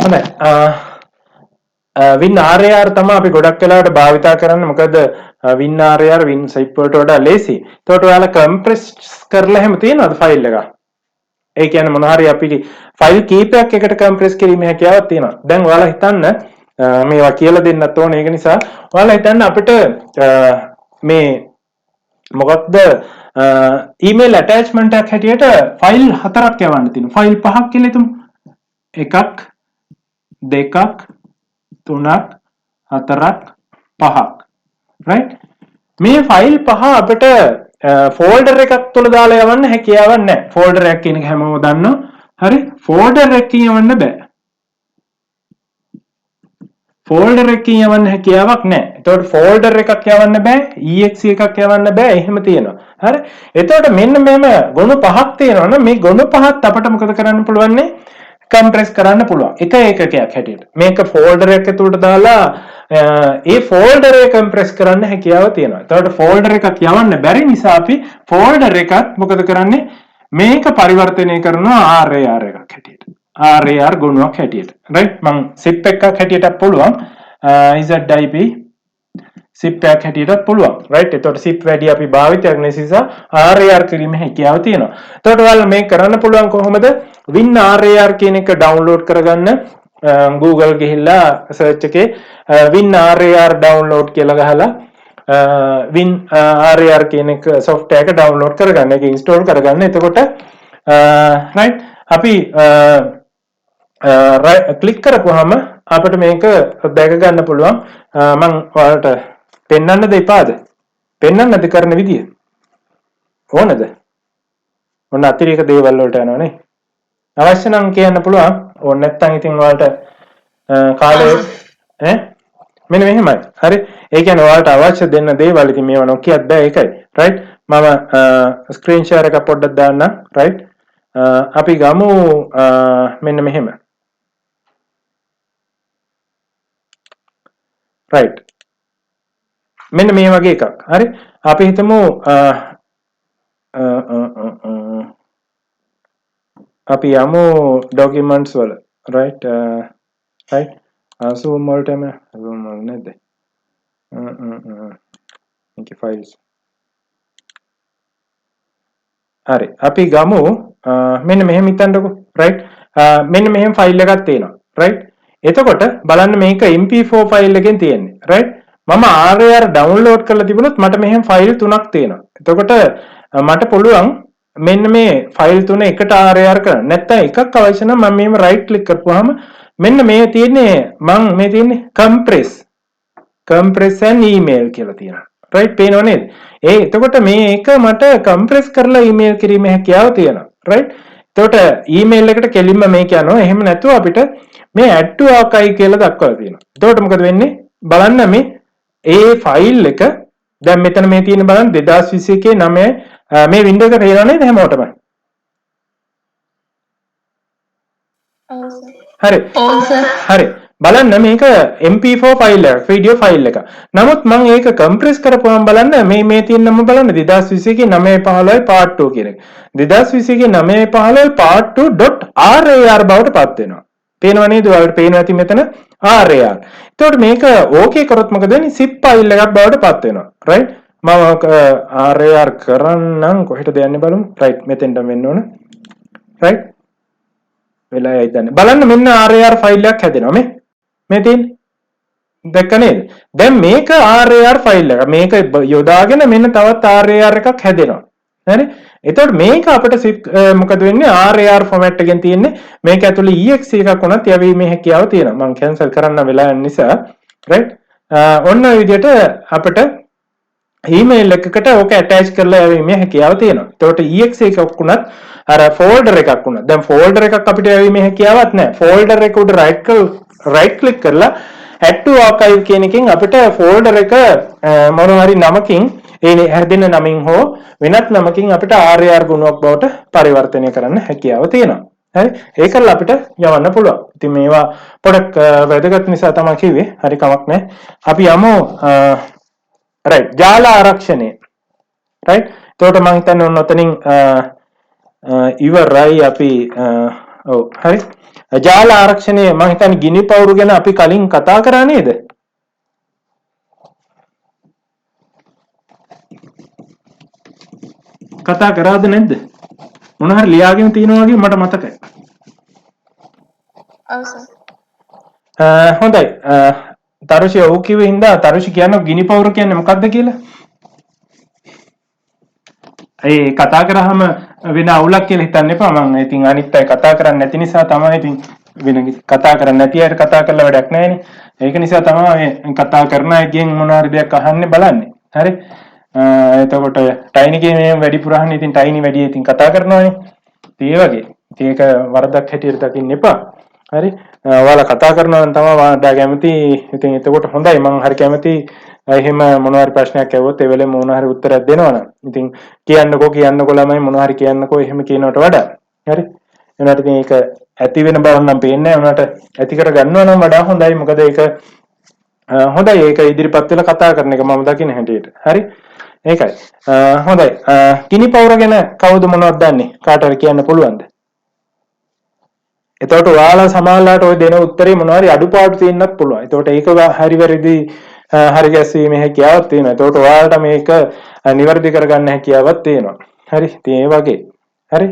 හොඳයි. Win RAR තමයි අපි ගොඩක් වෙලාවට භාවිතා කරන්නේ. මොකද වින් RAR වින් zip වලට වඩා ලේසි. ඒකට ඔයාලා කම්ප්‍රෙස් කරලා එහෙම තියනවාද ෆයිල් එක? ඒ කියන්නේ මොන හරි අපි ෆයිල් කීපයක් එකට කම්ප්‍රෙස් කිරීමේ හැකියාවක් තියෙනවා. දැන් ඔයාලා හිතන්න මේවා කියලා දෙන්නත් ඕනේ. ඒක නිසා ඔයාලා හිතන්න අපිට මේ මොකක්ද ඊමේල් ඇටැච්මන්ට් එකක් හැටියට ෆයිල් 4ක් යවන්න තියෙනවා. ෆයිල් 5ක් කියලා හිතමු. 1ක් 2ක් 3ක් 4ක් 5ක් right මේ ෆයිල් 5 අපිට ෆෝල්ඩර් එකක් තුල දාලා යවන්න හැකියාවක් නැහැ. ෆෝල්ඩර් එකක් කියන එක හැමෝම දන්නවා. හරි ෆෝල්ඩර් එකකින් යවන්න බෑ. ෆෝල්ඩර් එකකින් යවන්න හැකියාවක් නැහැ. එතකොට ෆෝල්ඩර් එකක් යවන්න බෑ, exe එකක් යවන්න බෑ. එහෙම තියෙනවා. හරි. එතකොට මෙන්න මෙහෙම ගොනු පහක් තියෙනවනේ. මේ ගොනු පහත් අපිට මොකද කරන්න පුළුවන්? කම්ප්‍රෙස් කරන්න පුළුවන්. එක එකකයක් හැටියට. මේක ෆෝල්ඩර් එකක තුලට දාලා ඒ ෆෝල්ඩර් එක කම්ප්‍රෙස් කරන්න හැකියාව තියෙනවා. එතකොට ෆෝල්ඩර් එකක් යවන්න බැරි නිසා අපි ෆෝල්ඩර් එකත් මොකද කරන්නේ? මේක පරිවර්තනය කරනවා RAR එකක් හැටියට. RAR ගුණයක් හැටියට. right මම zip එකක් හැටියට පුළුවන් zip zip එකක් හැටියටත් පුළුවන්. right එතකොට zip වැඩි අපි භාවිතයක් නිසා RAR කිරීමේ හැකියාව තියෙනවා. එතකොට ඔයාලා මේක කරන්න පුළුවන් කොහොමද? win RAR කියන එක download කරගන්න Google ගිහිල්ලා search එකේ win RAR download කියලා ගහලා win RAR කියන එක software එක download කරගන්න. ඒක install කරගන්න. එතකොට right අපි ක්ලික් කරපුවාම අපිට මේක දැක ගන්න පුළුවන්. මම ඔයාලට පෙන්වන්නද එපාද? පෙන්වන්නද කරන විදිය? ඕනද? ඔන්න අතිරේක දේවල් වලට යනවා නේ. අවශ්‍ය නම් කියන්න පුළුවන්. ඕන නැත්නම් ඉතින් ඔයාලට කාලේ මෙන්න මෙහෙමයි. හරි. ඒ කියන්නේ ඔයාලට අවශ්‍ය දෙන්න දේවල් ඉතින් මේවා නොකියත් බෑ ඒකයි. right මම ස්ක්‍රීන් ෂෙයාර් එක පොඩ්ඩක් දාන්නම්. right අපි ගමු මෙන්න මෙහෙම. right මෙන්න මේ වගේ එකක්. හරි අපි හිතමු අපි යමු documents වල right right zoom වලටම zoom වල නේද okay files හරි අපි ගමු මෙන්න මෙහෙම හිතන්නකෝ right මෙන්න මෙහෙම ෆයිල් එකක් තියෙනවා right එතකොට බලන්න මේක mp4 ෆයිල් එකෙන් තියෙන්නේ right මම RAR download කරලා තිබුණොත් මට මෙහෙම ෆයිල් තුනක් තියෙනවා එතකොට මට පුළුවන් මෙන්න මේ ෆයිල් තුන එකට RAR කරන්න නැත්නම් එකක් අවශ්‍ය නම් මම මෙහෙම right click කරපුවාම මෙන්න මේ තියෙන්නේ මම මේ තියෙන්නේ compress and email කියලා තියෙනවා right පේනව නේද එතකොට මේක මට compress කරලා email කිරීමේ හැකියාව තියෙනවා right එතකොට email එකට කෙලින්ම මේක යනවා එහෙම නැතුව අපිට මේ add to archive කියලා දක්වලා තියෙනවා එතකොට මොකද වෙන්නේ බලන්න මේ ෆයිල් එක දැන් මෙතන මේ තියෙන බලන්න 2021 9 මේ වින්ඩෝ එක පේනව නේද හැමෝටම හරි හරි බලන්න මේක mp4 ෆයිල් එක වීඩියෝ ෆයිල් එක නමුත් මම ඒක කම්ප්‍රෙස් කරපුවම බලන්න මේ තියෙන නම බලන්න 2021 9:15 part 2 කියන එක 2021 9:15 part 2.rar බවට පත් වෙනවා පේනව නේද ඔයාලට පේනවා ඇති මෙතන RAR එතකොට මේක ඕකේ කරොත් මොකද වෙන්නේ zip ෆයිල් එකක් බවට පත් වෙනවා right මම RAR කරන්නම් කොහෙටද යන්නේ බලමු right මෙතෙන්ට වෙන්න ඕන right වෙලා යයිදන්නේ බලන්න මෙන්න RAR ෆයිල් එකක් හැදෙනවා මේ තියෙන්නේ දැක්ක නේද දැන් මේක RAR ෆයිල් එක මේක යොදාගෙන මෙන්න තවත් RAR එකක් හැදෙනවා හරි එතකොට මේක අපිට මොකද වෙන්නේ RAR ෆෝමැට් එකෙන් තියෙන්නේ මේක ඇතුලේ exe එකක් වුණත් යවීමේ හැකියාව තියෙනවා මම කැන්සල් කරන්න වෙලා යන නිසා right ඔන්න ඔය විදිහට අපිට email එකකට ඕක attach කරලා යවීමේ හැකියාව තියෙනවා එතකොට exe එකක් වුණත් අර folder එකක් වුණා දැන් folder එකක් අපිට යවීමේ හැකියාවක් නැහැ folder එක උඩ right click කරලා add to archive කියන එකෙන් අපිට folder එක මොන හරි නමකින් ඒ හැදෙන නමින් හෝ වෙනත් නමකින් අපිට RAR ගුණයක් බවට පරිවර්තනය කරන්න හැකියාව තියෙනවා හරි ඒකල අපිට යවන්න පුළුවන් ඉතින් මේවා පොඩක් වැදගත් නිසා තමයි කිව්වේ හරි කමක් නැහැ අපි යමු right ජාල ආරක්ෂණය right එතකොට මම හිතන්නේ ඔන්න ඔතනින් ඉවරයි අපි ඔව් හරි. ජාල ආරක්ෂණය මම හිතන්නේ ගිනි පවුරු ගැන අපි කලින් කතා කරා නේද? කතා කරාද නැද්ද? මොන හරි ලියාගෙන තියෙනවා වගේ මට මතකයි. හොඳයි. තරුෂි ඔව් කිව්වේ හින්දා තරුෂි කියන්නේ ගිනි පවුර කියන්නේ මොකක්ද කියලා? ඒ කතා කරාම වෙන අවුලක් කියලා හිතන්න එපා. මම ඉතින් අනිත් අය කතා කරන්නේ නැති නිසා තමයි ඉතින් වෙන කතා කරන්නේ නැති අයට කතා කරලා වැඩක් නැහැනේ. ඒක නිසා තමයි කතා කරන අයගෙන් මොන හරි දෙයක් අහන්නේ බලන්නේ. හරි. එතකොට ටයිනිගේ මේ වැඩිපුර අහන්නේ ඉතින් ටයිනි වැඩි ඉතින් කතා කරනවානේ. ඉතින් ඒ වගේ. ඉතින් ඒක වරදක් හැටියට දකින්න එපා. හරි. ඔයාලා කතා කරනවා නම් තමයි ඔයාලා කැමති. ඉතින් එතකොට හොඳයි. මම හරි කැමති එහෙම මොනවා හරි ප්‍රශ්නයක් ඇහුවොත් ඒ වෙලෙම මොනවා හරි උත්තරයක් දෙනවනම්. ඉතින් කියන්නකෝ ළමයි මොනවා හරි කියන්නකෝ එහෙම කියනවට වඩා. හරි. එනවාට ඉතින් ඒක ඇති වෙන බව නම් පේන්නේ නැහැ. උනාට ඇති කර ගන්නවා නම් වඩා හොඳයි. මොකද ඒක හොඳයි. ඒක ඉදිරිපත් වෙලා කතා කරන එක මම දකින්න හැටියට. හරි. ඒකයි. හොඳයි. ගිනි පවුර ගැන කවුද මොනවද දන්නේ? කාට හරි කියන්න පුළුවන්ද? එතකොට ඔයාලා සමාජලාට ওই දෙන උත්තරේ මොනවා හරි අඩුපාඩු තියෙන්නත් පුළුවන්. එතකොට ඒක හරි වැරදි හරි ගැස්වීමේ හැකියාවක් තියෙනවා. එතකොට ඔයාලට මේක නිවැරදි කරගන්න හැකියාවක් තියෙනවා. හරි. ඉතින් ඒ වගේ. හරි.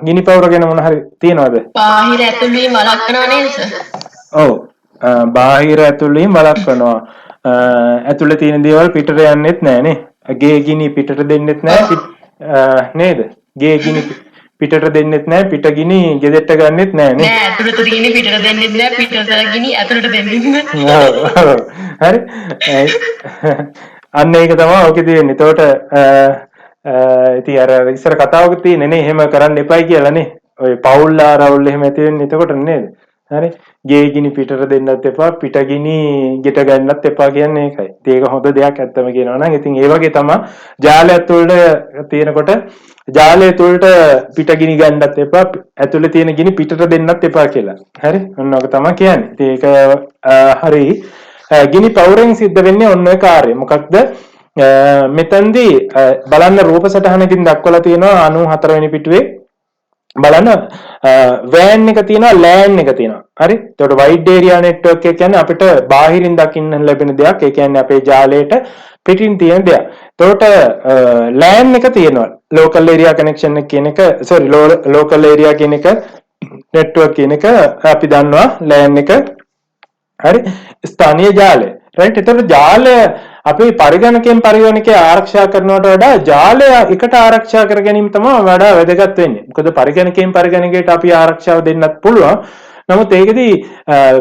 ගිනි පවුර ගැන මොන හරි තියෙනවද? බාහිර ඇතුළේ වළක්වනවා නේද සර්? ඔව්. බාහිර ඇතුළේ වළක්වනවා. ඇතුළේ තියෙන දේවල් පිටට යන්නෙත් නැහැ නේ. ගේ ගිනි පිටට දෙන්නෙත් නැහැ නේද? ගේ ගිනි පිටට දෙන්නෙත් නැහැ, පිට ගිනි ගෙදරට ගන්නෙත් නැහැ නේ. නෑ ඇතුළත ගිනි පිටට දෙන්නෙත් නෑ, පිටත ගිනි ඇතුළට දෙන්නෙත් නෑ. හරි. අන්න ඒක තමයි ඔකේ තියෙන්නේ. එතකොට ඉතින් අර ඉස්සර කතාවක තියෙන්නේ නේ එහෙම කරන්න එපයි කියලා නේ. ඔය පවුල් ආරවුල් එහෙම ඇති වෙන්නේ එතකොට නේද? හරි. ගේ ගිනි පිටට දෙන්නත් එපා, පිට ගිනි ගෙට ගන්නත් එපා කියන්නේ ඒකයි. ඉතින් ඒක හොඳ දෙයක් ඇත්තම කියනවා නම්. ඉතින් ඒ වගේ තමයි ජාලය ඇතුළට තියෙනකොට ජාලය තුළට පිට ගිනි ගන්නත් එපා, ඇතුළේ තියෙන ගිනි පිටට දෙන්නත් එපා කියලා. හරි. ඔන්න ඔක තමයි කියන්නේ. ඉතින් ඒක හරි. ගිනි පවුරෙන් සිද්ධ වෙන්නේ ඔන්න ඔය කාර්යය. මොකක්ද? මෙතනදී බලන්න රූප සටහනකින් දක්වලා තියෙනවා 94 වෙනි පිටුවේ බලන්න වෑන් එක තියෙනවා ලෑන් එක තියෙනවා. හරි. එතකොට වයිඩ් ඒරියා නෙට්වර්ක් එක කියන්නේ අපිට බාහිරින් දකින්න ලැබෙන දෙයක්. ඒ කියන්නේ අපේ ජාලයට පිටින් තියෙන දෙයක්. එතකොට ලෑන් එක තියෙනවා. ලෝකල් ඒරියා කනෙක්ෂන් එක කියන එක ලෝකල් ඒරියා කියන එක නෙට්වර්ක් කියන එක අපි දන්නවා ලෑන් එක. හරි. ස්ථානීය ජාලය. රයිට්. එතකොට ජාලය අපි පරිගණකයේ ආරක්ෂා කරනවට වඩා ජාලය එකට ආරක්ෂා කර ගැනීම තමයි වඩා වැදගත් වෙන්නේ. මොකද පරිගණකයට අපි ආරක්ෂාව දෙන්නත් පුළුවන්. නමුත් ඒකෙදී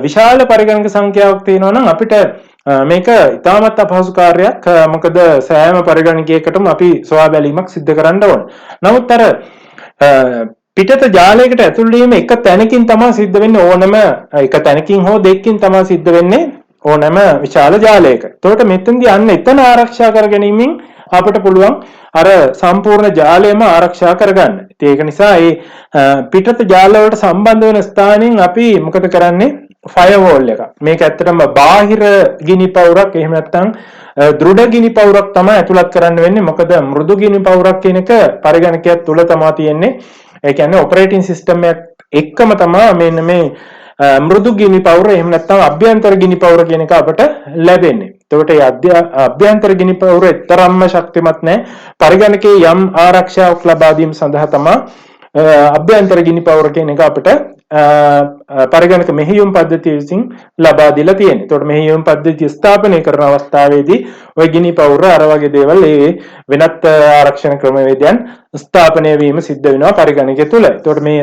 විශාල පරිගණක සංඛ්‍යාවක් තියෙනවා නම් අපිට මේක ඉතාමත් අපහසු කාර්යයක්. මොකද සෑම පරිගණකයකටම අපි සොයා බැලීමක් සිදු කරන්න ඕන. නමුත් අර පිටත ජාලයකට ඇතුල් වීම එක තැනකින් තමයි සිද්ධ වෙන්නේ. ඕනම එක තැනකින් හෝ දෙකකින් තමයි සිද්ධ වෙන්නේ. ඕනෑම විශාල ජාලයක. එතකොට මෙතෙන්දී අන්න එතන ආරක්ෂා කර ගැනීමෙන් අපිට පුළුවන් අර සම්පූර්ණ ජාලයම ආරක්ෂා කරගන්න. ඉතින් ඒක නිසා මේ පිටත ජාල වලට සම්බන්ධ වෙන ස්ථානෙන් අපි මොකද කරන්නේ? ෆයර්වෝල් එක. මේක ඇත්තටම බාහිර ගිනි පවුරක් එහෙම නැත්නම් දෘඩ ගිනි පවුරක් තමයි ඇතුළත් කරන්න වෙන්නේ. මොකද මෘදු ගිනි පවුරක් කියන එක පරිගණකයක් තුල තමයි තියෙන්නේ. ඒ කියන්නේ ඔපරේටින් සිස්ටම් එකක් එක්කම තමයි මෙන්න මේ මෘදු ගිනි පවුර එහෙම නැත්නම් අභ්‍යන්තර ගිනි පවුර කියන එක අපට ලැබෙන්නේ. එතකොට මේ අභ්‍යන්තර ගිනි පවුර තරම්ම ශක්තිමත් නැහැ. පරිගණකයේ යම් ආරක්ෂාවක් ලබා දීම සඳහා තමයි අභ්‍යන්තර ගිනි පවුර කියන එක අපිට පරිගණක මෙහෙයුම් පද්ධතිය විසින් ලබා දීලා තියෙනවා. එතකොට මෙහෙයුම් පද්ධතිය ස්ථාපනය කරන අවස්ථාවේදී ওই ගිනි පවුර අර වගේ දේවල් වෙනත් ආරක්ෂණ ක්‍රමවේදයන් ස්ථාපනය වීම සිද්ධ වෙනවා පරිගණකය තුල. එතකොට මේ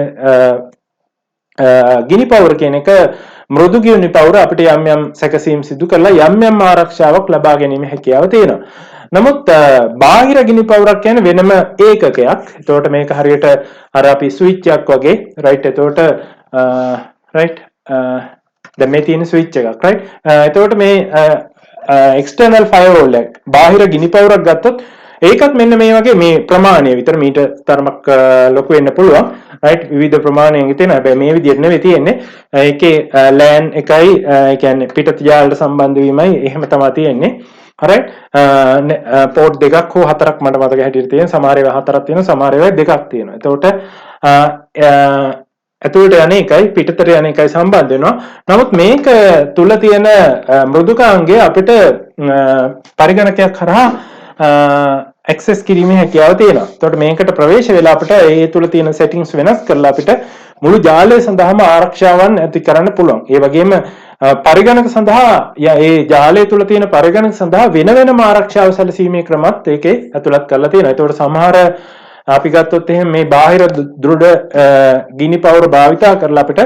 ගිනි පවුර කියන එක මෘදු ගිනි පවුර අපිට යම් යම් සැකසීම් සිදු කරලා යම් යම් ආරක්ෂාවක් ලබා ගැනීම හැකියාව තියෙනවා. නමුත් බාහිර ගිනි පවුරක් කියන්නේ වෙනම ඒකකයක්. එතකොට මේක හරියට අර අපි ස්විච් එකක් වගේ රයිට්. එතකොට රයිට් දැන් මේ තියෙන ස්විච් එකක් රයිට්. එතකොට මේ එක්ස්ටර්නල් ෆයර්වෝල් එක බාහිර ගිනි පවුරක් ගත්තොත් ඒකත් මෙන්න මේ වගේ මේ ප්‍රමාණය විතර මීට තරමක් ලොකු වෙන්න පුළුවන් රයිට්. විවිධ ප්‍රමාණයක තියෙන හැබැයි මේ විදිහට නෙවෙයි තියෙන්නේ. ඒකේ ලෑන් එකයි ඒ කියන්නේ පිටත ජාලයට සම්බන්ධ වීමයි එහෙම තමයි තියෙන්නේ. හරියට පෝට් දෙකක් හෝ හතරක් මට මතක හැටියට තියෙන. සමහර ඒවා හතරක් තියෙනවා, සමහර ඒවා දෙකක් තියෙනවා. එතකොට ඇතුළට යන එකයි පිටතට යන එකයි සම්බන්ධ වෙනවා. නමුත් මේක තුල තියෙන මෘදුකාංගය අපිට පරිගණකයක් කරා ඇක්සස් කිරීමේ හැකියාව තියෙනවා. එතකොට මේකට ප්‍රවේශ වෙලා අපිට ඒ තුල තියෙන settings වෙනස් කරලා අපිට මුළු ජාලය සඳහාම ආරක්ෂාවන් ඇති කරන්න පුළුවන්. ඒ වගේම පරිගණක සඳහා ඒ ජාලය තුල තියෙන පරිගණක සඳහා වෙන වෙනම ආරක්ෂාව සැලසීමේ ක්‍රමත් ඒකේ ඇතුළත් කරලා තියෙනවා. ඒතකොට සමහර අපි ගත්තොත් එහෙනම් මේ බාහිර දෘඩ ගිනි පවුර භාවිතා කරලා අපිට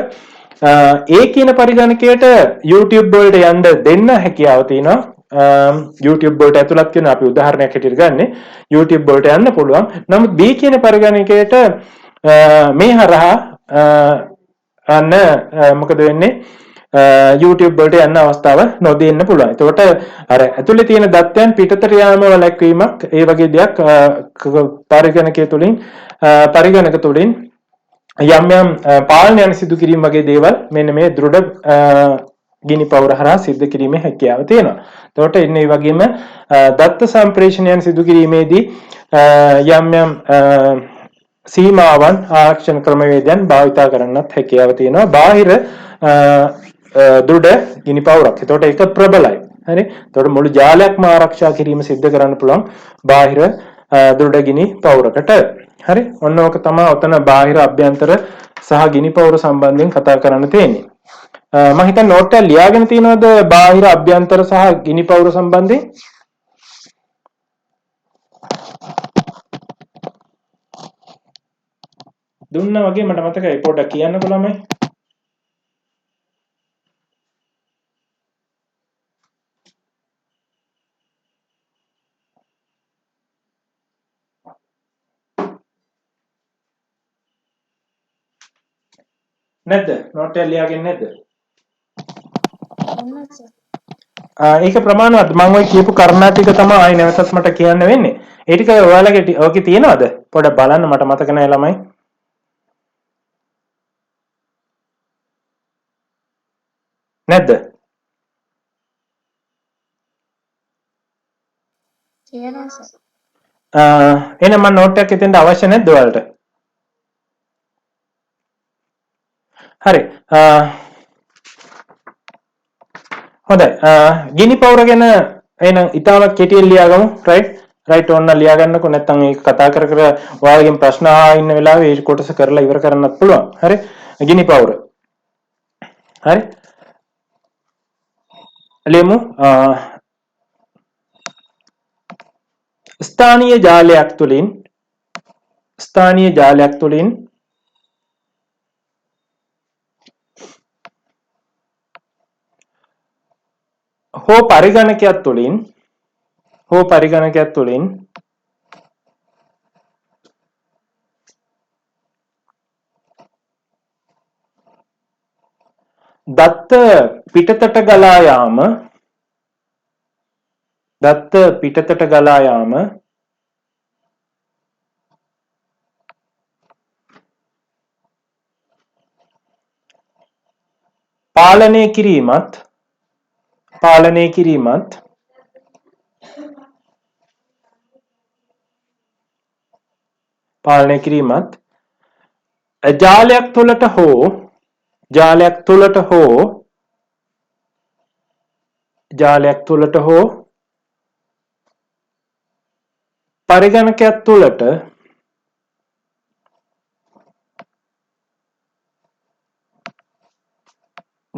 ඒ කියන පරිගණකයට YouTube වලට යන්න දෙන්න හැකියාව තියෙනවා. YouTube වලට ඇතුළත් වෙන අපි උදාහරණයක් හැටියට ගන්නෙ YouTube වලට යන්න පුළුවන්. නමුත් B කියන පරිගණකයට මේ හරහා අන්න මොකද වෙන්නේ YouTube වලට යන්න අවස්ථාව නොදෙන්න පුළුවන්. එතකොට අර ඇතුලේ තියෙන දත්තයන් පිටතට යාම වළක්වීමක් ඒ වගේ දෙයක් පරිගණකය තුලින් පරිගණක තුලින් යම් යම් පාලනයන් සිදු කිරීම වගේ දේවල් මෙන්න මේ දෘඩ ගිනි පවුර හරහා සිද්ධ කිරීමේ හැකියාව තියෙනවා. එතකොට ඉන්නේ මේ වගේම දත්ත සම්ප්‍රේෂණයන් සිදු කිරීමේදී යම් යම් සීමාවන් ආරක්ෂණ ක්‍රමවේදයන් භාවිතා කරන්නත් හැකියාව තියෙනවා. බාහිර දෘඩ ගිනි පවුරක්. එතකොට ඒක ප්‍රබලයි. හරි. එතකොට මුළු ජාලයක්ම ආරක්ෂා කිරීම සිද්ධ කරන්න පුළුවන් බාහිර දෘඩ ගිනි පවුරකට. හරි. ඔන්න ඕක තමයි ඔතන බාහිර අභ්‍යන්තර සහ ගිනි පවුර සම්බන්ධයෙන් කතා කරන්න තියෙන්නේ. මම හිතන්නේ නෝට් එක ලියාගෙන තියෙනවද බාහිර අභ්‍යන්තර සහ ගිනි පවුර සම්බන්ධයෙන්? දුන්නා වගේ මට මතකයි පොඩ්ඩක් කියන්නකෝ ළමයි. නැද්ද? නෝට් එක ලියාගෙන නැද්ද? ඒක ප්‍රමාණවත්. මම ඔය කියපු කරුණා ටික තමයි ආයි නැවතත් මට කියන්න වෙන්නේ. ඒ ටික ඔයාලගේ ඔකේ තියෙනවද? පොඩ්ඩක් බලන්න මට මතක නැහැ ළමයි. නැද්ද? තියෙනවා සර්. එහෙනම් මම නෝට් එකක් එතෙන්ට අවශ්‍ය නැද්ද ඔයාලට? හරි. හොඳයි. ගිනි පවුර ගැන එහෙනම් ඉතාමත් කෙටියෙන් ලියාගමු. රයිට් ඕන්න ලියා ගන්නකො. නැත්නම් ඒක කතා කර කර ඔයාලගෙන් ප්‍රශ්න අහා ඉන්න වෙලාවේ ඒ කොටස කරලා ඉවර කරන්නත් පුළුවන්. හරි. ගිනි පවුර. හරි. ලියමු. ස්ථානීය ජාලයක් තුලින් හෝ පරිගණකයක් තුලින් දත්ත පිටතට ගලා යාම පාලනය කිරීමත්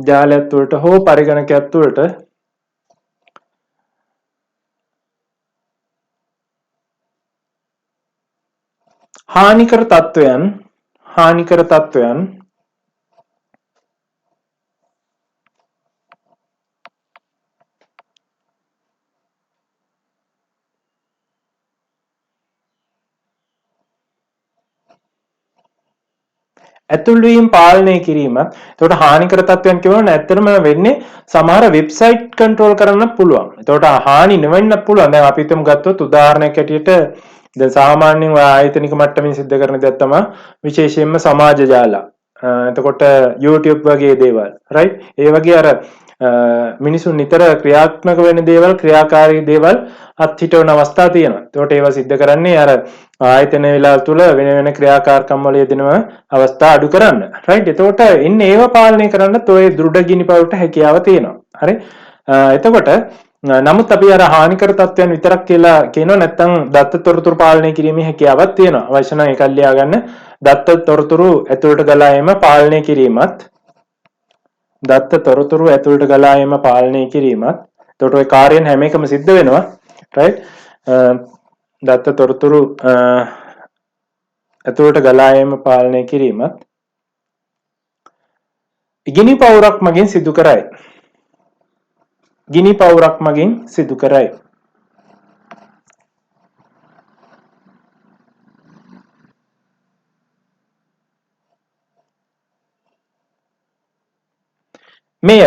ජාලයක් තුළට හෝ පරිගණකයක් තුළට හානිකර තත්වයන් ඇතුල්වීම් පාලනය කිරීමත්. එතකොට හානිකර තත්වයන් කියවන ඇත්තටම වෙන්නේ සමහර වෙබ්සයිට් කන්ට්‍රෝල් කරන්න පුළුවන්. එතකොට හානි නොවෙන්නත් පුළුවන්. දැන් අපි හිතමු ගත්තොත් උදාහරණයක් ඇටියට දැන් සාමාන්‍යයෙන් ඔය ආයතනික මට්ටමින් සිද්ධ කරන දේ තමයි විශේෂයෙන්ම සමාජ ජාල. එතකොට YouTube වගේ දේවල්. රයිට්? ඒ වගේ අර මිනිසුන් නිතර ක්‍රියාත්මක වෙන දේවල් ක්‍රියාකාරී දේවල් අත්හිටවන අවස්ථා තියෙනවා. ඒකට ඒවා සිද්ධ කරන්නේ අර ආයතන වේලාව තුල වෙන වෙන ක්‍රියාකාරකම් වල යෙදෙන අවස්ථා අඩු කරන්න. රයිට්. එතකොට ඉන්නේ ඒව පාලනය කරන්නත් ඔය දෘඩ ගිනිපවුරට හැකියාව තියෙනවා. හරි. එතකොට නමුත් අපි අර හානිකර තත්ත්වයන් විතරක් කියලා කියනවා නැත්නම් දත්ත තොරතුරු පාලනය කිරීමේ හැකියාවක් තියෙනවා. අවශ්‍ය නම් ඒක ලියා ගන්න. දත්ත තොරතුරු ඇතුළට ගලා ඒම පාලනය කිරීමත් දත්ත තොරතුරු ඇතුළට ගලා ඒම පාලනය කිරීමත් එතකොට ඔය කාර්යයන් හැම එකම සිද්ධ වෙනවා. රයිට්. දත්ත තොරතුරු ඇතුළට ගලා ඒම පාලනය කිරීමත් ගිනි පවුරක් මගින් සිදු කරයි. ගිනි පවුරක් මගින් සිදු කරයි. මෙය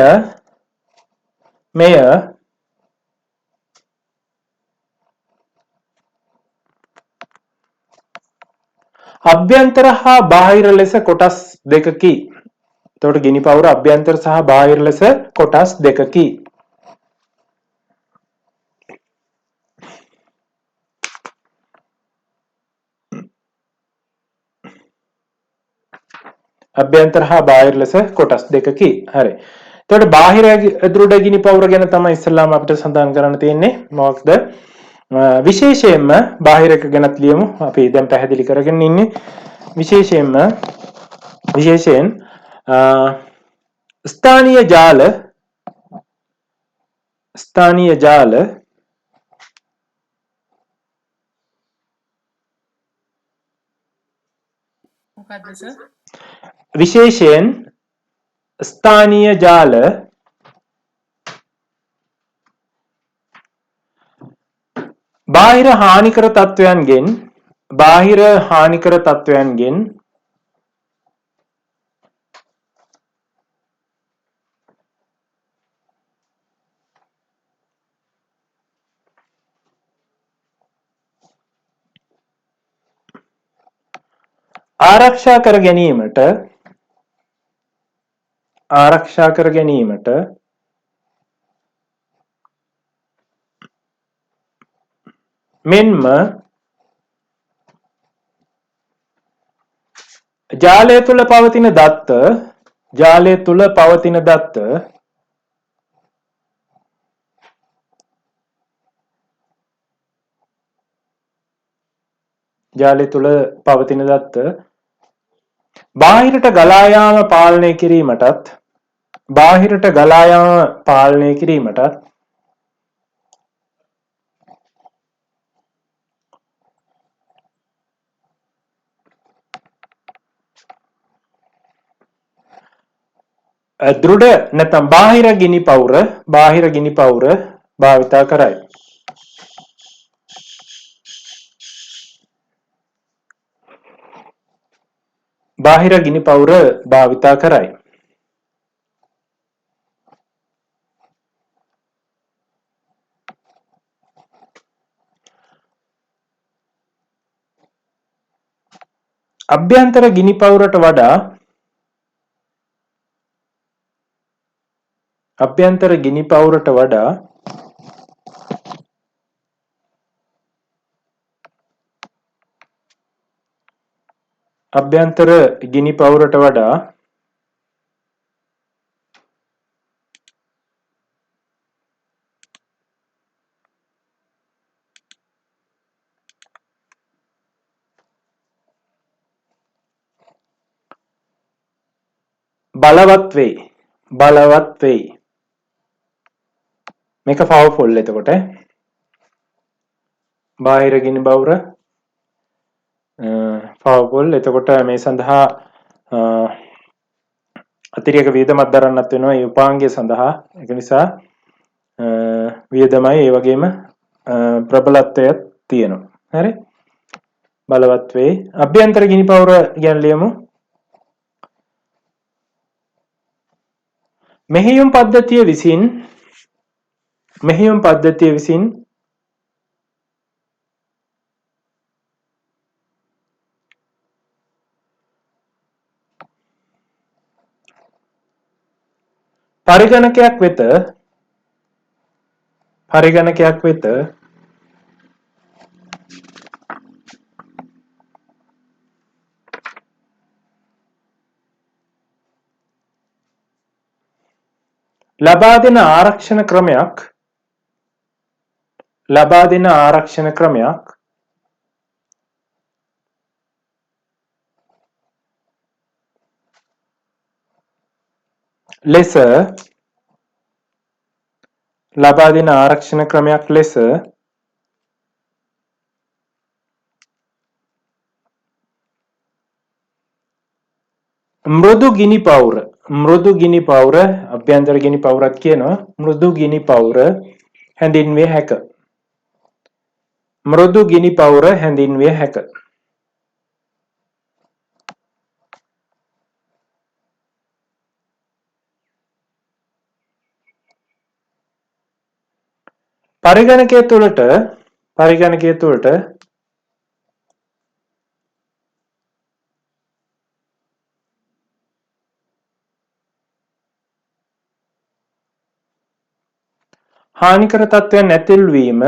අභ්‍යන්තර හා බාහිර ලෙස කොටස් දෙකකි. එතකොට ගිනි පවුර අභ්‍යන්තර සහ බාහිර ලෙස කොටස් දෙකකි. අභ්‍යන්තර හා බාහිර ලෙස කොටස් දෙකකි. හරි. එතකොට බාහිර දෘඩ ගිනි පවුර ගැන තමයි ඉස්සෙල්ලාම අපිට සඳහන් කරන්න තියෙන්නේ. මොකක්ද? විශේෂයෙන්ම බාහිර එක ගැනත් ලියමු. අපි දැන් පැහැදිලි කරගෙන ඉන්නේ. විශේෂයෙන් ස්ථානීය ජාල මොකද්ද සර්? විශේෂයෙන් ස්ථානීය ජාල බාහිර හානිකර තත්වයන්ගෙන් ආරක්ෂා කර ගැනීමට මෙන්ම ජාලය තුළ පවතින දත්ත බාහිරට ගලා යාම පාලනය කිරීමටත් දෘඩ නැත්නම් බාහිර ගිනි පවුර භාවිතා කරයි. අභ්‍යන්තර ගිනි පවුරට වඩා බලවත් වෙයි. මේක පවර්ෆුල්. එතකොට බාහිර ගිනි පවුර පවර්ෆුල්. එතකොට මේ සඳහා අතිරේක වියදමක් දරන්නත් වෙනවා ඒ උපාංගය සඳහා. ඒක නිසා වියදමයි ඒ වගේම ප්‍රබලත්වයක් තියෙනවා. හරි. බලවත් වෙයි. අභ්‍යන්තර ගිනි පවුර ගැන ලියමු. මෙහෙයුම් පද්ධතිය විසින් පරිගණකයක් වෙත ලබා දෙන ආරක්ෂණ ක්‍රමයක් ලෙස මෘදු ගිනි පවුර අභ්‍යන්තර ගිනි පවුරක් කියනවා. මෘදු ගිනි පවුර හැඳින්විය හැක. පරිගණකය තුළට හානිකර තත්ත්වයන් ඇතුල්වීම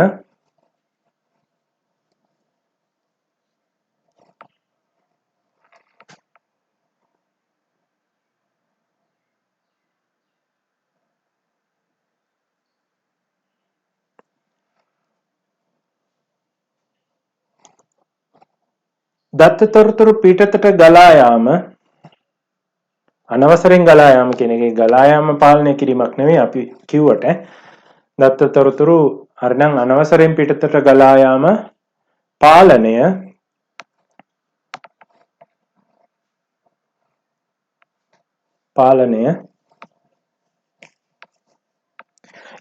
දත්ත තොරතුරු පිටතට ගලා යාම අනවසරෙන් ගලා යාම කියන එකේ ගලා යාම පාලනය කිරීමක් නෙවෙයි අපි කිව්වට දත්ත තොරතුරු හරිනම් අනවසරෙන් පිටතට ගලා යාම පාලනය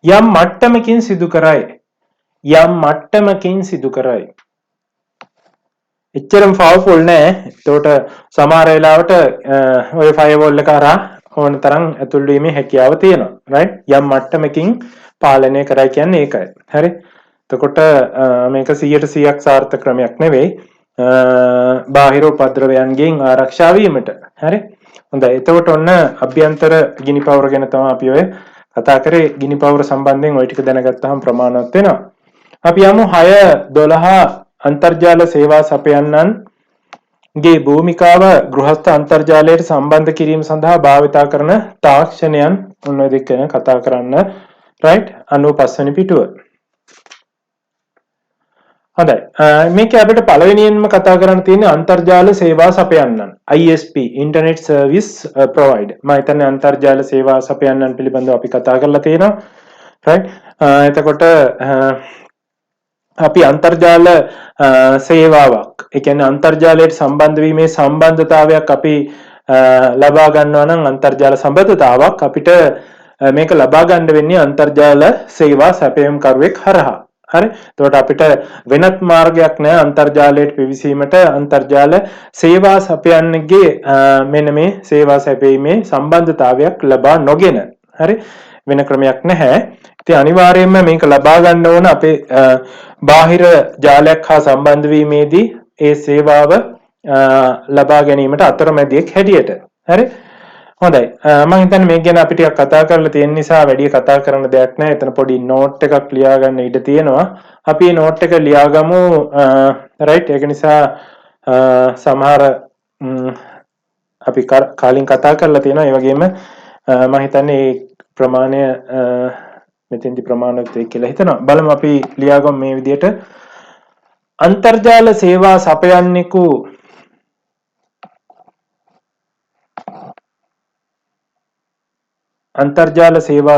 යම් මට්ටමකින් සිදු කරයි. එච්චරම පවර්ෆුල් නෑ. ඒකට සමහර වෙලාවට ඔය ෆයර්වෝල් එක හරහා ඕන තරම් ඇතුල් වීමේ හැකියාව තියෙනවා. රයිට්? යම් මට්ටමකින් පාලනය කරයි කියන්නේ ඒකයි. හරි? එතකොට මේක 100% සාර්ථක ක්‍රමයක් නෙවෙයි. බාහිර උපද්‍රවයන්ගෙන් ආරක්ෂා වීමට. හරි? හොඳයි. එතකොට ඔන්න අභ්‍යන්තර ගිනි පවුර ගැන තමයි අපි ඔය කතා කරේ. ගිනි පවුර සම්බන්ධයෙන් ඔය ටික දැනගත්තාම ප්‍රමාණවත් වෙනවා. අපි යමු 6.12 අන්තර්ජාල සේවා සපයන්නන්ගේ භූමිකාව ගෘහස්ත අන්තර්ජාලයට සම්බන්ධ කිරීම සඳහා භාවිතා කරන තාක්ෂණයන් ඔන්න ඔය දෙක ගැන කතා කරන්න. රයිට්? 95 වෙනි පිටුව. හොඳයි. මේක අපිට පළවෙනියෙන්ම කතා කරන්න තියෙන්නේ අන්තර්ජාල සේවා සපයන්නන්. ISP Internet Service Provider. මම හිතන්නේ අන්තර්ජාල සේවා සපයන්නන් පිළිබඳව අපි කතා කරලා තියෙනවා. රයිට්? එතකොට අපි අන්තර්ජාල සේවාවක්, ඒ කියන්නේ අන්තර්ජාලයට සම්බන්ධ වීමේ සම්බන්ධතාවයක් අපි ලබා ගන්නවා නම් අන්තර්ජාල සම්බන්ධතාවක් අපිට මේක ලබා ගන්න වෙන්නේ අන්තර්ජාල සේවා සැපයුම්කරුවෙක් හරහා. හරි? එතකොට අපිට වෙනත් මාර්ගයක් නැහැ අන්තර්ජාලයට පිවිසීමට අන්තර්ජාල සේවා සපයන්නගේ මෙන්න මේ සේවා සැපීමේ සම්බන්ධතාවයක් ලබා නොගෙන. හරි? වෙන ක්‍රමයක් නැහැ. ඉතින් අනිවාර්යයෙන්ම මේක ලබා ගන්න ඕන අපේ බාහිර ජාලයක් හා සම්බන්ධ වීමේදී ඒ සේවාව ලබා ගැනීමට අතරමැදියෙක් හැටියට. හරි? හොඳයි. මම හිතන්නේ මේක ගැන අපි ටිකක් කතා කරලා තියෙන නිසා වැඩි කතා කරන්න දෙයක් නැහැ. එතන පොඩි නෝට් එකක් ලියා ගන්න ඉඩ තියෙනවා. අපි මේ නෝට් එක ලියාගමු. රයිට්? ඒක නිසා සමහර අපි කාලින් කතා කරලා තියෙනවා. ඒ වගේම මම හිතන්නේ මේ ප්‍රමාණය මෙතෙන්දි ප්‍රමාණවත් වෙයි කියලා හිතනවා. බලමු අපි ලියාගමු මේ විදිහට. අන්තර්ජාල සේවා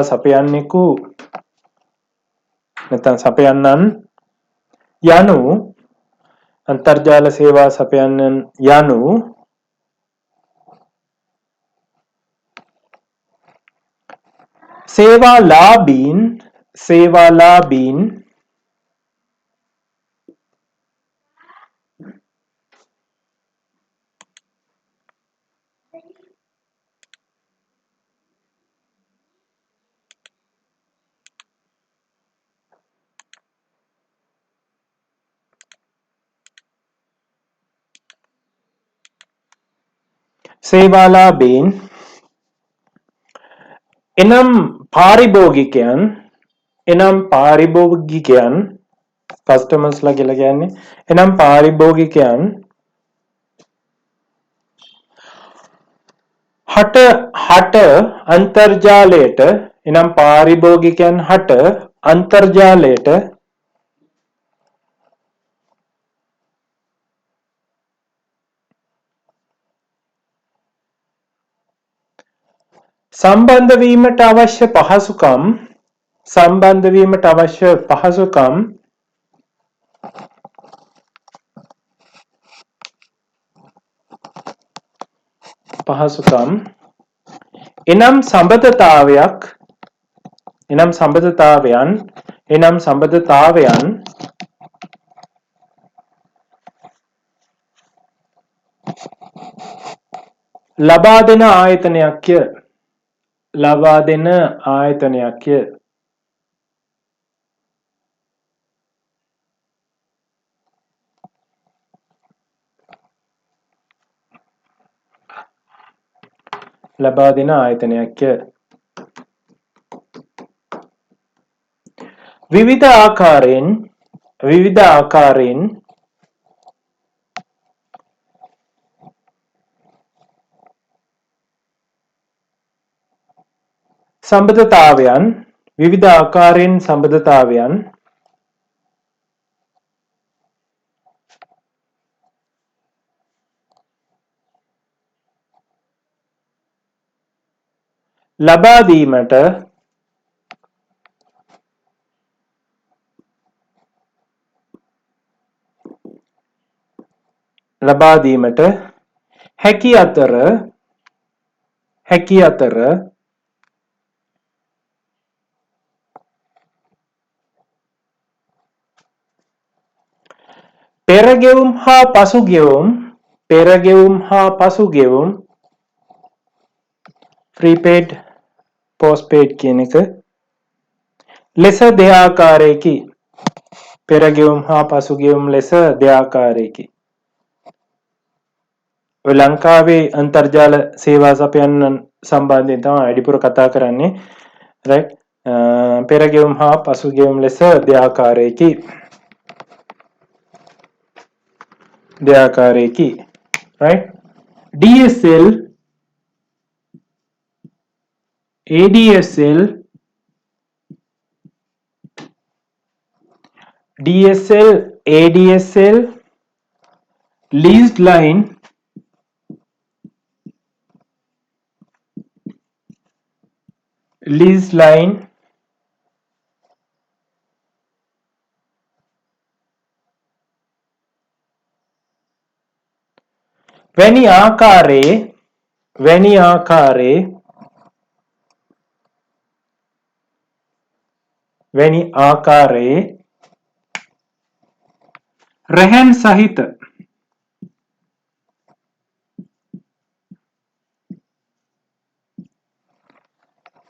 සපයන්නෙකු නැත්නම් සපයන්නන් යනු අන්තර්ජාල සේවා සපයන්නන් යනු සේවාලාභීන් එනම් පාරිභෝගිකයන් කස්ටමර්ස්ලා කියලා කියන්නේ එනම් පාරිභෝගිකයන් හට අන්තර්ජාලයට එනම් පාරිභෝගිකයන් හට අන්තර්ජාලයට සම්බන්ධ වීමට අවශ්‍ය පහසුකම් එනම් සම්බන්ධතාවයන් ලබා දෙන ආයතනයක්ය. විවිධ ආකාරයෙන් සම්බන්ධතාවයන් ලබා දීමට හැකි අතර පෙරගෙවුම් හා පසුගෙවුම් ප්‍රීපේඩ් පෝස්ට්පේඩ් කියන එක ලෙස දෙආකාරයකි. ඔය ලංකාවේ අන්තර්ජාල සේවා සපයන්නන් සම්බන්ධයෙන් තමයි වැඩිපුර කතා කරන්නේ. right පෙරගෙවුම් හා පසුගෙවුම් ලෙස දෙආකාරයකි. right DSL ADSL leased line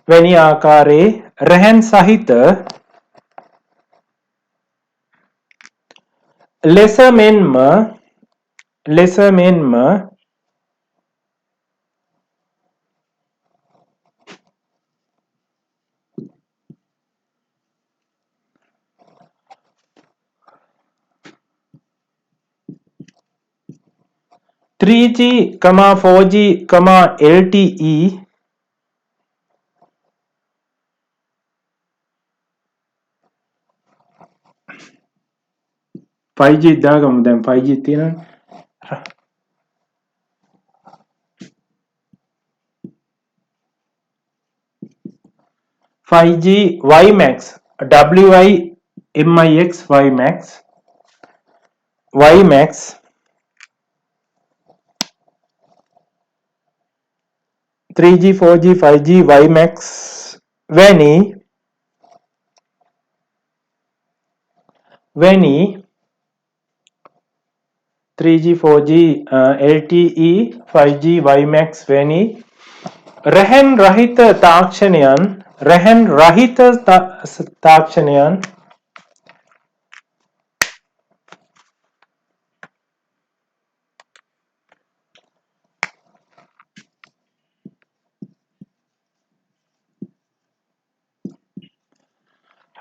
වැනි ආකාරයේ රැහැන් සහිත ලෙස මෙන්ම 3G, 4G, LTE 5G දාගමු. දැන් 5G තියෙනවනේ. 5G WiMAX WiMAX 3G 4G 5G WiMAX වැනි 3G 4G LTE 5G WiMAX වැනි රැහැන් රහිත තාක්ෂණයන්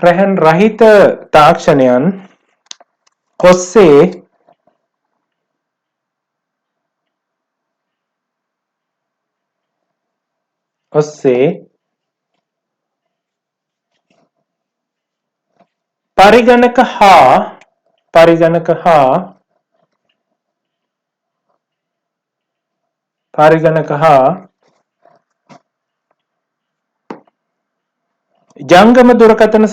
රැහන් රහිත තාක්ෂණයන් ඔස්සේ පරිගණක හා ජංගම දුරකථන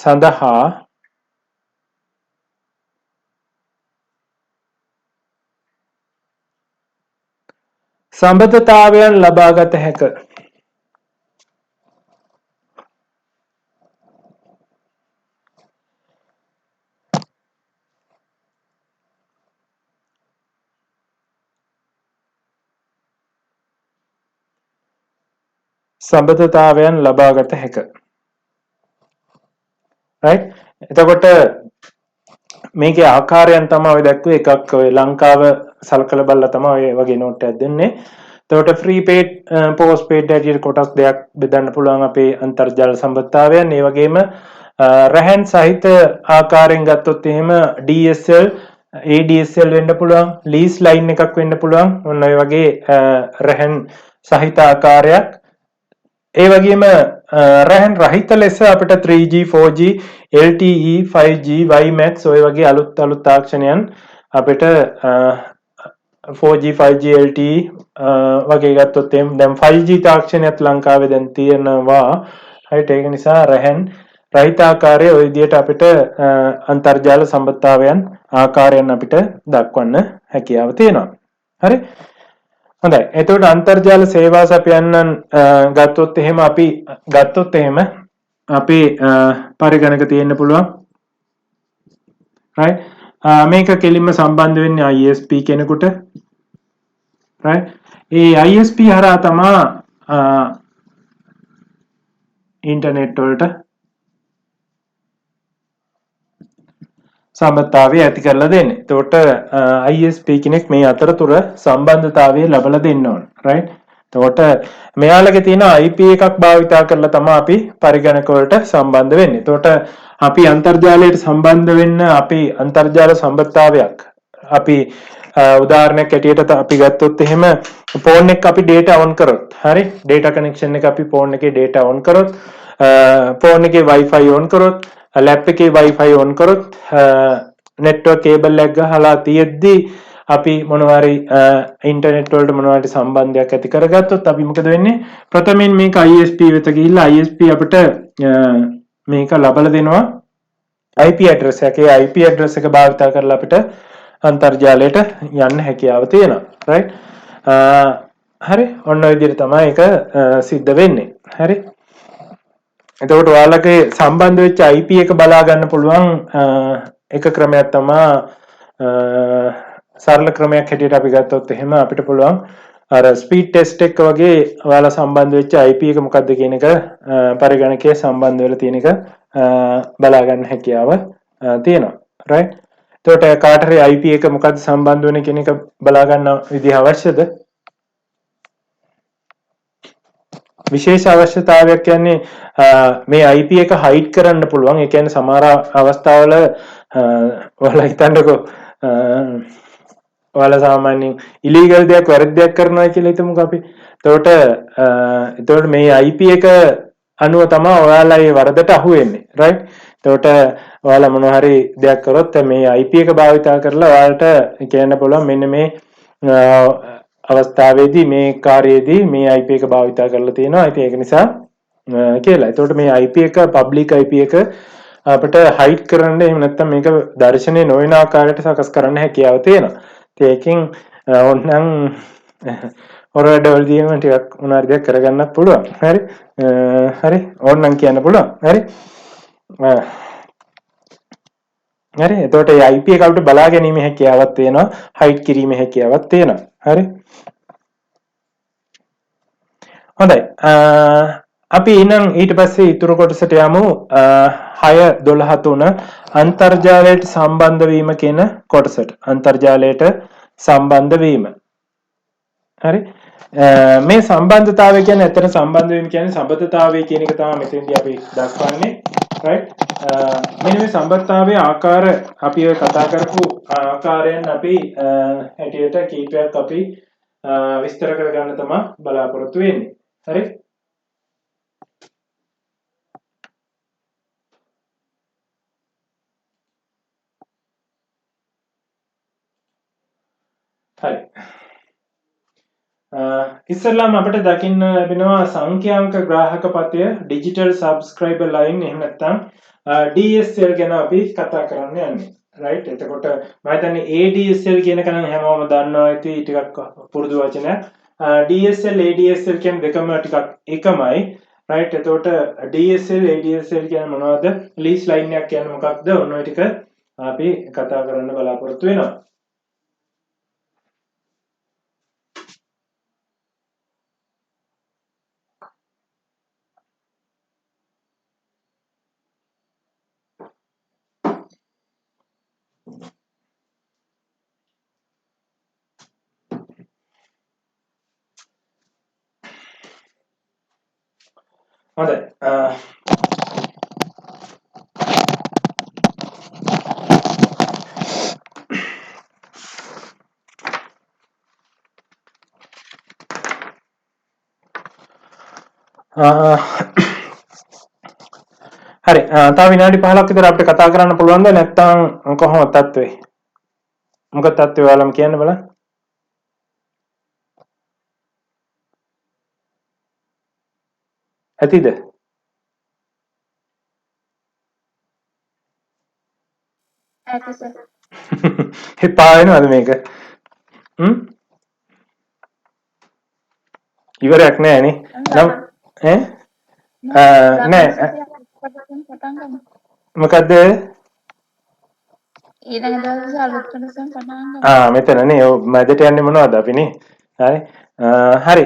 සඳහා සම්බන්ධතාවයන් ලබාගත හැක. සම්බන්ධතාවයන් ලබාගත හැක. right එතකොට මේකේ ආකාරයන් තමයි ඔය දැක්කුවේ එකක් ඔය ලංකාව සලකලා බලලා තමයි ඔය වගේ නෝට් එකක් දෙන්නේ. එතකොට ප්‍රීපේඩ් පෝස්ට්පේඩ් ඇඩියට කොටස් දෙකක් බෙදන්න පුළුවන් අපේ අන්තර්ජාල සම්බන්ධතාවයන්. ඒ වගේම රැහන් සහිත ආකාරයෙන් ගත්තොත් එහෙම DSL ADSL වෙන්න පුළුවන්, ලීස් ලයින් එකක් වෙන්න පුළුවන්. ඔන්න ඔය වගේ රැහන් සහිත ආකාරයක්. ඒ වගේම රැහන් රහිත ලෙස අපිට 3G 4G LTE 5G WiMAX ඔය වගේ අලුත් තාක්ෂණයන් අපිට 4G 5G LTE වගේ ගත්තොත් එහෙනම් දැන් 5G තාක්ෂණයත් ලංකාවේ දැන් තියෙනවා. right ඒක නිසා රැහන් රහිත ආකාරයේ ওই විදිහට අපිට අන්තර්ජාල සම්බන්ධතාවයන් ආකාරයන් අපිට දක්වන්න හැකියාව තියෙනවා. හරි. හොඳයි. එතකොට අන්තර්ජාල සේවා සපයන්නන් ගත්තොත් එහෙම අපි පරිගණක තියෙන්න පුළුවන්. right මේක කෙලින්ම සම්බන්ධ වෙන්නේ ISP කෙනෙකුට. right ඒ ISP හරහා තමයි ඉන්ටර්නෙට් වලට සම්බන්ධතාවය ඇති කරලා දෙන්නේ. එතකොට ISP කෙනෙක් මේ අතරතුර සම්බන්ධතාවය ලබලා දෙන්න ඕන. right එතකොට මෙයාලගේ තියෙන IP එකක් භාවිතා කරලා තමයි අපි පරිගණක වලට සම්බන්ධ වෙන්නේ. එතකොට අපි අන්තර්ජාලයට සම්බන්ධ වෙන්න අපි අන්තර්ජාල සම්බන්ධතාවයක් අපි උදාහරණයක් ඇටියට අපි ගත්තොත් එහෙම ෆෝන් එක අපි data on කරොත් හරි data connection එක අපි ෆෝන් එකේ data on කරොත් ෆෝන් එකේ wifi on කරොත් ලැප් එකේ wifi on කරොත් network cable එක ගහලා තියෙද්දි අපි මොනවාරි ඉන්ටර්නෙට් වලට මොනවාරි සම්බන්ධයක් ඇති කරගත්තොත් අපි මොකද වෙන්නේ ප්‍රථමයෙන් මේක ISP වෙත ගිහිල්ලා ISP අපිට මේක ලබලා දෙනවා IP address එකේ IP address එක භාවිත කරලා අපිට අන්තර්ජාලයට යන්න හැකියාව තියෙනවා. right හරි ඔන්න ඔය විදිහට තමයි ඒක සිද්ධ වෙන්නේ. හරි එතකොට ඔයාලගේ සම්බන්ධ වෙච්ච IP එක බලා ගන්න පුළුවන් එක ක්‍රමයක් තමයි සරල ක්‍රමයක් හැටියට අපි ගත්තොත් එහෙම අපිට පුළුවන් අර ස්පීඩ් ටෙස්ට් එක වගේ ඔයාලා සම්බන්ධ වෙච්ච IP එක මොකක්ද කියන එක පරිගණකයේ සම්බන්ධ වෙලා තියෙන එක බලා ගන්න හැකියාව තියෙනවා. right එතකොට කාට හරි IP එක මොකක්ද සම්බන්ධ වෙන්නේ කියන එක බලා ගන්න විදිහ අවශ්‍යද? විශේෂ අවශ්‍යතාවයක් කියන්නේ මේ IP එක හයිඩ් කරන්න පුළුවන්. ඒ කියන්නේ සමහර අවස්ථාවල ඔයාලා හිතන්නකෝ ඔයාලා සාමාන්‍යයෙන් ඉලීගල් දෙයක් වැරදි දෙයක් කරනවා කියලා හිතමුකෝ අපි. එතකොට මේ IP එක අනුව තමයි ඔයාලා මේ වරදට අහු වෙන්නේ. right එතකොට ඔයාලා මොනවා හරි දෙයක් කරොත් මේ IP එක භාවිත කරලා ඔයාලට කියන්න පුළුවන් මෙන්න මේ අවස්ථාවේදී මේ කාර්යයේදී මේ IP එක භාවිත කරලා තියෙනවා. ඉතින් ඒක නිසා කියලා. එතකොට මේ IP එක පබ්ලික් IP එක අපිට හයිඩ් කරන්න එහෙම නැත්නම් මේක දර්ශනය නොවන ආකාරයට සකස් කරන්න හැකියාව තියෙනවා. ඉතින් ඒකෙන් ඕනනම් ඔරඩවලදීම ටිකක් මොනාරි දෙයක් කරගන්නත් පුළුවන්. හරි ඕනනම් කියන්න පුළුවන්. හරි එතකොට මේ IP එක අපිට බලා ගැනීම හැකියාවක් තියෙනවා. හයිඩ් කිරීමේ හැකියාවක් තියෙනවා. හරි හොඳයි අපි එහෙනම් ඊට පස්සේ ඊතුරු කොටසට යමු 6.12.3 අන්තර්ජාලයට සම්බන්ධ වීම කියන කොටසට. අන්තර්ජාලයට සම්බන්ධ වීම. හරි. මේ සම්බන්ධතාවය කියන්නේ ඇත්තට සම්බන්ධ වීම කියන්නේ සම්බන්ධතාවය කියන එක තමයි මෙතෙන්දී අපි දක්වන්නේ. right. මෙන්න මේ සම්බන්ධතාවයේ ආකාර අපි ඔය කතා කරපු ආකාරයන් අපි හැටියට කීපයක් අපි විස්තර කරගන්න තමයි බලාපොරොත්තු වෙන්නේ. හරි. හරි. ඉස්සෙල්ලාම අපිට දකින්න ලැබෙනවා සංඛ්‍යාංක ග්‍රාහක පතය ඩිජිටල් සබ්ස්ක්‍රයිබර් ලයින් එහෙම නැත්නම් DSL ගැන අපි කතා කරන්න යන්නේ. right. එතකොට මම හිතන්නේ ADSL කියන එක නම් හැමෝම දන්නවා ඇති ටිකක් පුරුදු වචනයක්. DSL ADSL කියන දෙකම ටිකක් එකමයි. right. එතකොට DSL ADSL කියන්නේ මොනවද? ලීස් ලයින් එකක් කියන්නේ මොකක්ද? ඔන්න ඔය ටික අපි කතා කරන්න බලාපොරොත්තු වෙනවා. හොඳයි. හරි. තව විනාඩි 15ක් විතර අපිට කතා කරන්න පුළුවන්ද නැත්නම් කොහොමද තත්ත්වය? මොකක්ද තත්ත්වය ඔයාලම කියන්න බලන්න. ඇතිද? ඇති සර්. එපා වෙනවද මේක? ඉවරයක් නෑ නේ. නම් නෑ. මොකද්ද? ඊළඟ දවසේ අලුත් කොටසෙන් පටන් ගමු. මෙතනනේ ඔව් මැදට යන්නේ මොනවද අපි නේ? හරි. හරි.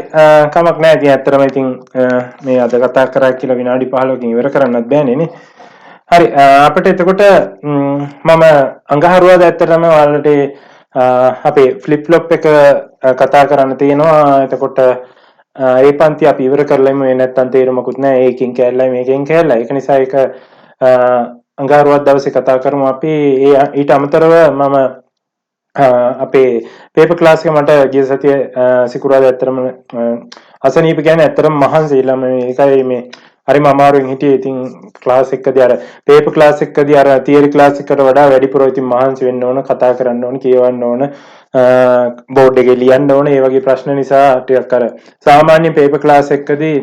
කමක් නෑ. ඉතින් ඇත්තටම ඉතින් මේ අද කතා කරා කියලා විනාඩි 15කින් ඉවර කරන්නත් බෑනේ නේ. හරි. අපිට එතකොට මම අඟහරුවාදා ඇත්තටම ඔයාලට අපේ ෆ්ලිප් ෆ්ලොප් එක කතා කරන්න තියෙනවා. එතකොට ඒ පන්ති අපි ඉවර කරලම නැත්තම් තේරුමකුත් නැහැ. ඒකෙන් කැල්ලයි මේකෙන් කැල්ලයි. ඒක නිසා ඒක අඟහරුවාදා දවසේ කතා කරමු අපි. ඊට අමතරව මම අපේ පේපර් ක්ලාස් එක මට ගිය සතියේ සිකුරාදා ඇත්තටම අසනීප කියන්නේ ඇත්තටම මහන්සිලා මේකයි මේ හරිම අමාරුවෙන් හිටියේ. ඉතින් ක්ලාස් එකකදී අර පේපර් ක්ලාස් එකකදී අර තියරි ක්ලාස් එකට වඩා වැඩිපුර ඉතින් මහන්සි වෙන්න ඕන, කතා කරන්න ඕන, කියවන්න ඕන, බෝඩ් එකේ ලියන්න ඕන. ඒ වගේ ප්‍රශ්න නිසා ටිකක් අර සාමාන්‍ය පේපර් ක්ලාස් එකකදී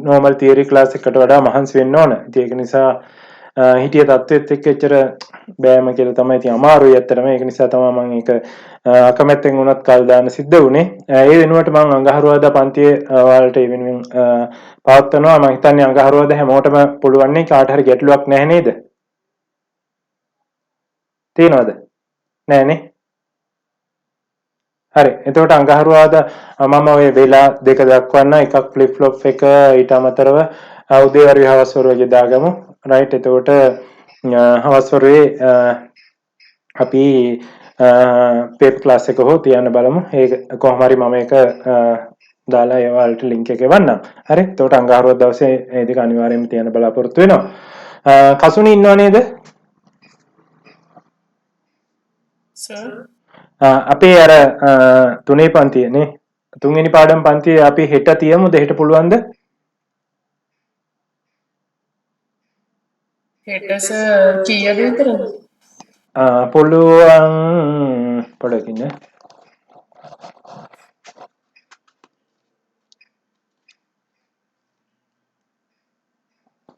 නෝමල් තියරි ක්ලාස් එකකට වඩා මහන්සි වෙන්න ඕන. ඉතින් ඒක නිසා හිටිය තත්ත්වෙත් එක්ක එච්චර බෑම කියලා තමයි. ඉතින් අමාරුයි ඇත්තටම. ඒක නිසා තමයි මම ඒක අකමැත්තෙන් වුණත් කල් දාන්න සිද්ධ වුණේ. ඒ වෙනුවට මම අඟහරුවාදා පන්තියේ ඔයාලට ඒ වෙනුවෙන් පවත්වනවා. මම හිතන්නේ අඟහරුවාදා හැමෝටම පුළුවන් නේ. කාට හරි ගැටලුවක් නැහැ නේද? තියෙනවද? නැහනේ. හරි. එතකොට අඟහරුවාදා මම ඔය වෙලා දෙක දක්වන්න. එකක් ෆ්ලිප් ෆ්ලොප් එක, ඊට අමතරව උදේවරු හවස් වරුවේ දාගමු. රයිට්. එතකොට හවස් වරුවේ අපි පේපර් ක්ලාස් එක හෝ තියන්න බලමු. ඒක කොහොම හරි මම ඒක දාලා ඒවලට ලින්ක් එක එවන්නම්. හරි. එතකොට අඟහරුවාදා දවසේ මේ දෙක අනිවාර්යයෙන්ම තියන්න බලාපොරොත්තු වෙනවා. කසුනි ඉන්නව නේද? සර්. අපේ අර තුනේ පන්තියේ නේ. තුන්වෙනි පාඩම් පන්තියේ අපි හෙට තියමුද? හෙට පුළුවන්ද? හෙට සර් කීයද විතරද? පුළුවන් පොඩකින්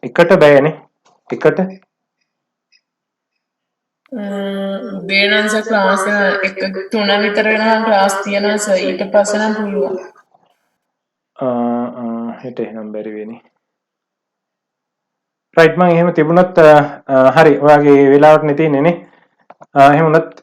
එකට බෑනේ. එකට උදේ නම් සර් ක්ලාස් එක 3 විතර වෙනවා ක්ලාස් තියෙනවා සර්. ඊට පස්සේ නම් පුළුවන්. හෙට එහෙනම් බැරි වෙන්නේ. රයිට්. මම එහෙම තිබුණත් හරි. ඔයාගේ වෙලාවට නේ තියෙන්නේ නේ. එහෙම වුණත්